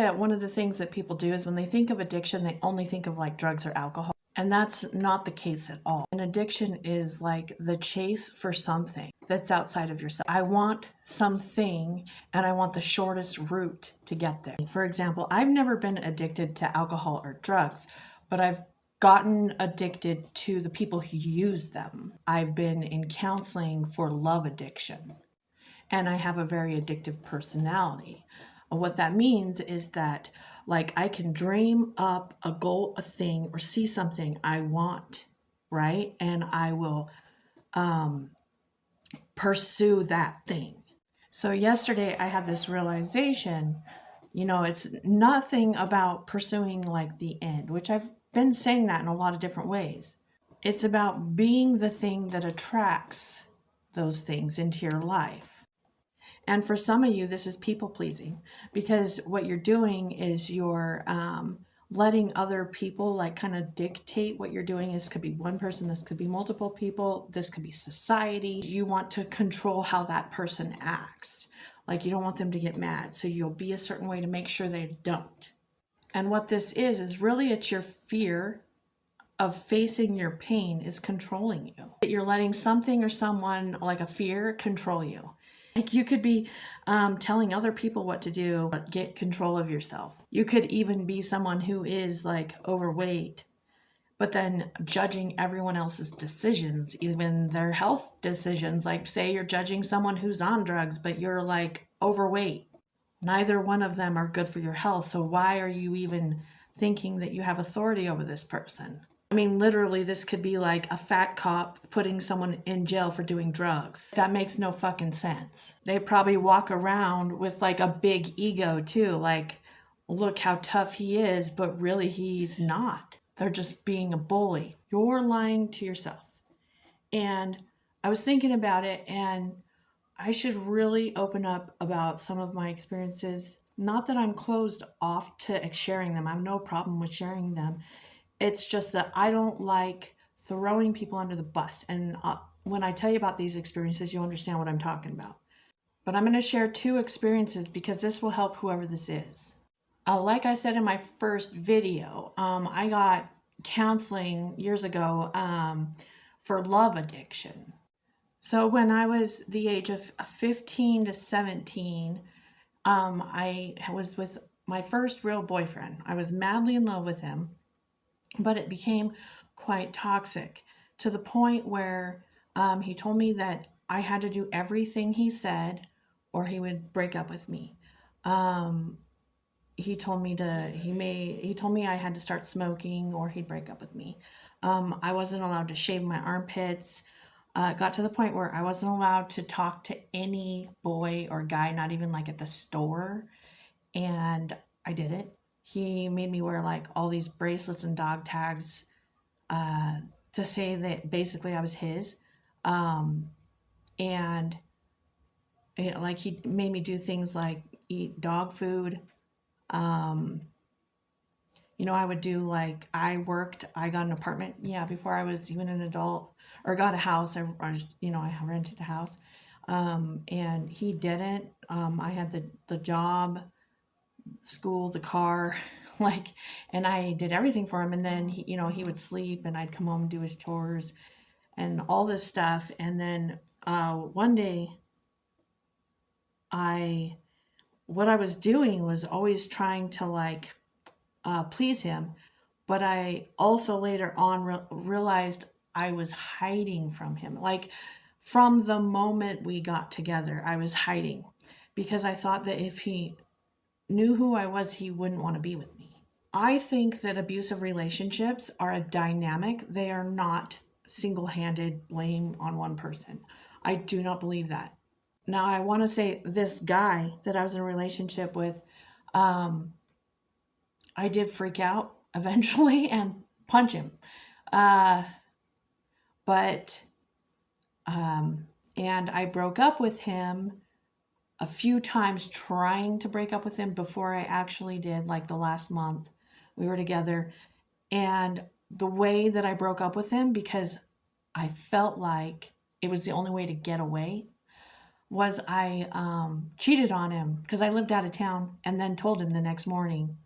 One of the things that people do is when they think of addiction, they only think of like drugs or alcohol. And that's not the case at all. An addiction is like the chase for something that's outside of yourself. I want something and I want the shortest route to get there. For example, I've never been addicted to alcohol or drugs, but I've gotten addicted to the people who use them. I've been in counseling for love addiction, and I have a very addictive personality. What that means is that like I can dream up a goal, a thing, or see something I want, right? And I will pursue that thing. So yesterday I had this realization, it's nothing about pursuing like the end, which I've been saying that in a lot of different ways. It's about being the thing that attracts those things into your life. And for some of you, this is people pleasing, because what you're doing is you're letting other people like kind of dictate what you're doing. This could be one person, this could be multiple people, this could be society. You want to control how that person acts. Like you don't want them to get mad, so you'll be a certain way to make sure they don't. And what this is really it's your fear of facing your pain is controlling you. You're letting something or someone, like a fear, control you. Like you could be telling other people what to do, but get control of yourself. You could even be someone who is like overweight, but then judging everyone else's decisions, even their health decisions. Like say you're judging someone who's on drugs, but you're like overweight. Neither one of them are good for your health. So why are you even thinking that you have authority over this person? I mean, literally, this could be like a fat cop putting someone in jail for doing drugs. That makes no fucking sense. They probably walk around with like a big ego too. Like, look how tough he is, but really he's not. They're just being a bully. You're lying to yourself. And I was thinking about it, and I should really open up about some of my experiences. Not that I'm closed off to sharing them. I have no problem with sharing them. It's just that I don't like throwing people under the bus. And when I tell you about these experiences, you'll understand what I'm talking about. But I'm going to share 2 experiences because this will help whoever this is. Like I said in my first video, I got counseling years ago for love addiction. So when I was the age of 15 to 17, I was with my first real boyfriend. I was madly in love with him. But it became quite toxic to the point where he told me that I had to do everything he said or he would break up with me. He told me I had to start smoking or he'd break up with me. I wasn't allowed to shave my armpits. It got to the point where I wasn't allowed to talk to any boy or guy, not even like at the store. And I did it. He made me wear like all these bracelets and dog tags to say that basically I was his. And like he made me do things like eat dog food. I would do like I got an apartment. Yeah, before I was even an adult or got a house. I rented a house. And he didn't. I had the job, school, the car, and I did everything for him. And then he would sleep and I'd come home and do his chores and all this stuff. And then one day what I was doing was always trying to please him. But I also later on realized I was hiding from him. Like from the moment we got together, I was hiding because I thought that if he knew who I was, he wouldn't want to be with me. I think that abusive relationships are a dynamic. They are not single-handed blame on one person. I do not believe that. Now, I want to say this guy that I was in a relationship with, I did freak out eventually and punch him. And I broke up with him a few times trying to break up with him before I actually did, like the last month we were together. And the way that I broke up with him, because I felt like it was the only way to get away, was I cheated on him because I lived out of town and then told him the next morning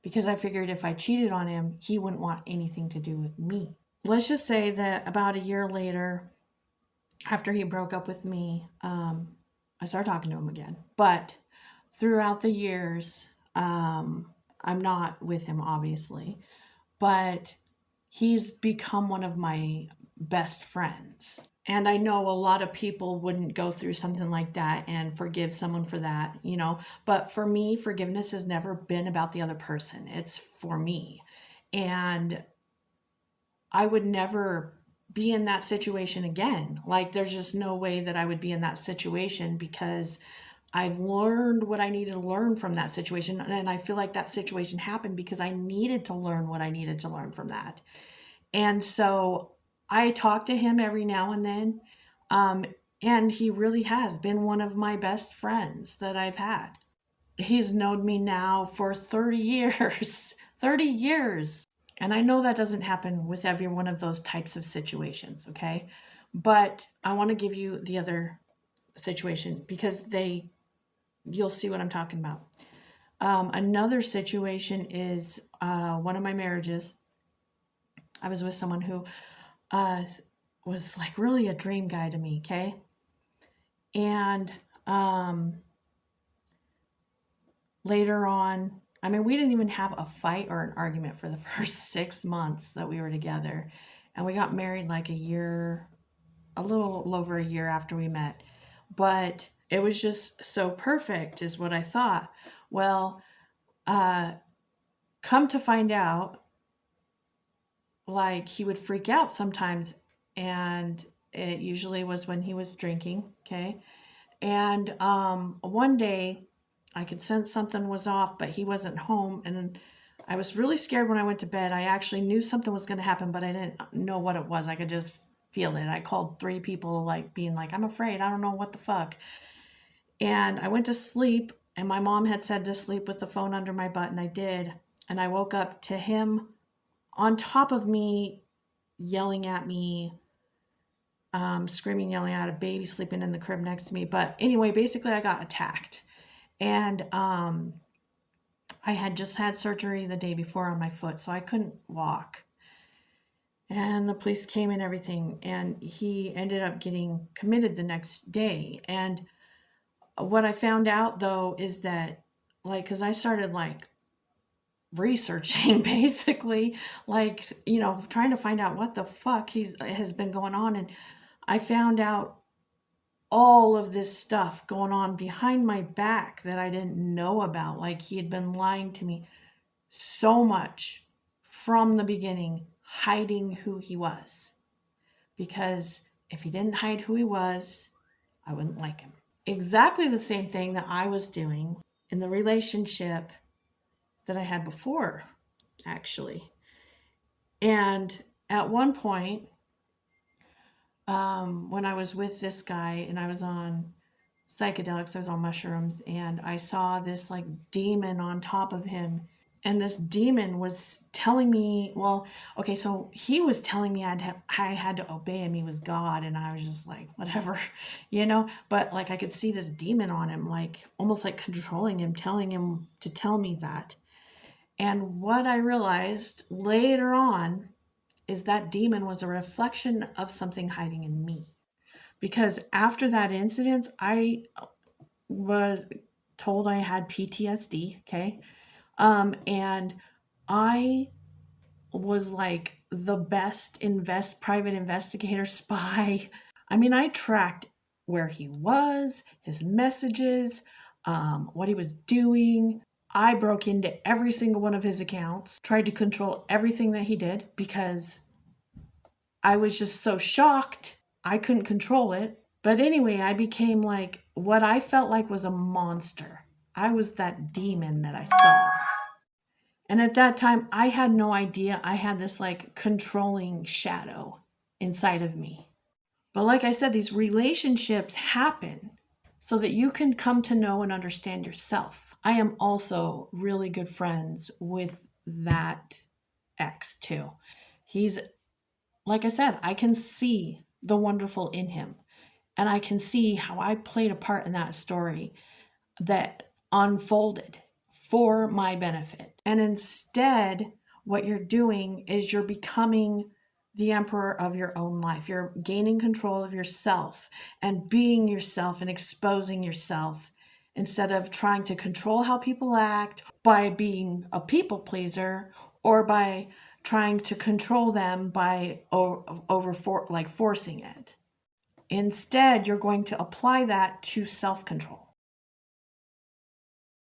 because I figured if I cheated on him, he wouldn't want anything to do with me. Let's just say that about a year later, after he broke up with me, I started talking to him again. But throughout the years, I'm not with him, obviously, but he's become one of my best friends. And I know a lot of people wouldn't go through something like that and forgive someone for that, you know. But for me, forgiveness has never been about the other person, it's for me. And I would never be in that situation again. Like, there's just no way that I would be in that situation because I've learned what I needed to learn from that situation. And I feel like that situation happened because I needed to learn what I needed to learn from that. And so I talk to him every now and then. Um, and he really has been one of my best friends that I've had. He's known me now for 30 years. 30 years. And I know that doesn't happen with every one of those types of situations, okay? But I want to give you the other situation because you'll see what I'm talking about. Another situation is one of my marriages. I was with someone who was like really a dream guy to me, okay? And later on, I mean, we didn't even have a fight or an argument for the first 6 months that we were together. And we got married like a little over a year after we met. But it was just so perfect, is what I thought. Well, come to find out, like, he would freak out sometimes. And it usually was when he was drinking, okay? And one day I could sense something was off, but he wasn't home. And I was really scared when I went to bed. I actually knew something was going to happen, but I didn't know what it was. I could just feel it. I called 3 people, like, being like, I'm afraid. I don't know what the fuck. And I went to sleep, and my mom had said to sleep with the phone under my butt, and I did. And I woke up to him on top of me, yelling at me, screaming, yelling at a baby sleeping in the crib next to me. But anyway, basically, I got attacked. And I had just had surgery the day before on my foot, so I couldn't walk. And the police came and everything, and he ended up getting committed the next day. And what I found out, though, is that, like, because I started, like, researching basically, like, you know, trying to find out what the fuck has been going on. And I found out all of this stuff going on behind my back that I didn't know about. Like, he had been lying to me so much from the beginning, hiding who he was. Because if he didn't hide who he was, I wouldn't like him. Exactly the same thing that I was doing in the relationship that I had before, actually. And at one point, when I was with this guy and I was on psychedelics, I was on mushrooms, and I saw this, like, demon on top of him. And this demon was telling me, well, okay, so he was telling me I had to obey him. He was God. And I was just like, whatever, you know? But, like, I could see this demon on him, like, almost like controlling him, telling him to tell me that. And what I realized later on is that demon was a reflection of something hiding in me. Because after that incident, I was told I had PTSD, okay? And I was like the best private investigator spy. I mean, I tracked where he was, his messages, what he was doing. I broke into every single one of his accounts, tried to control everything that he did because I was just so shocked. I couldn't control it. But anyway, I became like what I felt like was a monster. I was that demon that I saw. And at that time, I had no idea I had this, like, controlling shadow inside of me. But like I said, these relationships happen so that you can come to know and understand yourself. I am also really good friends with that ex too. He's, like I said, I can see the wonderful in him. And I can see how I played a part in that story that unfolded for my benefit. And instead, what you're doing is you're becoming the emperor of your own life. You're gaining control of yourself and being yourself and exposing yourself instead of trying to control how people act by being a people pleaser or by trying to control them by forcing it. Instead, you're going to apply that to self-control.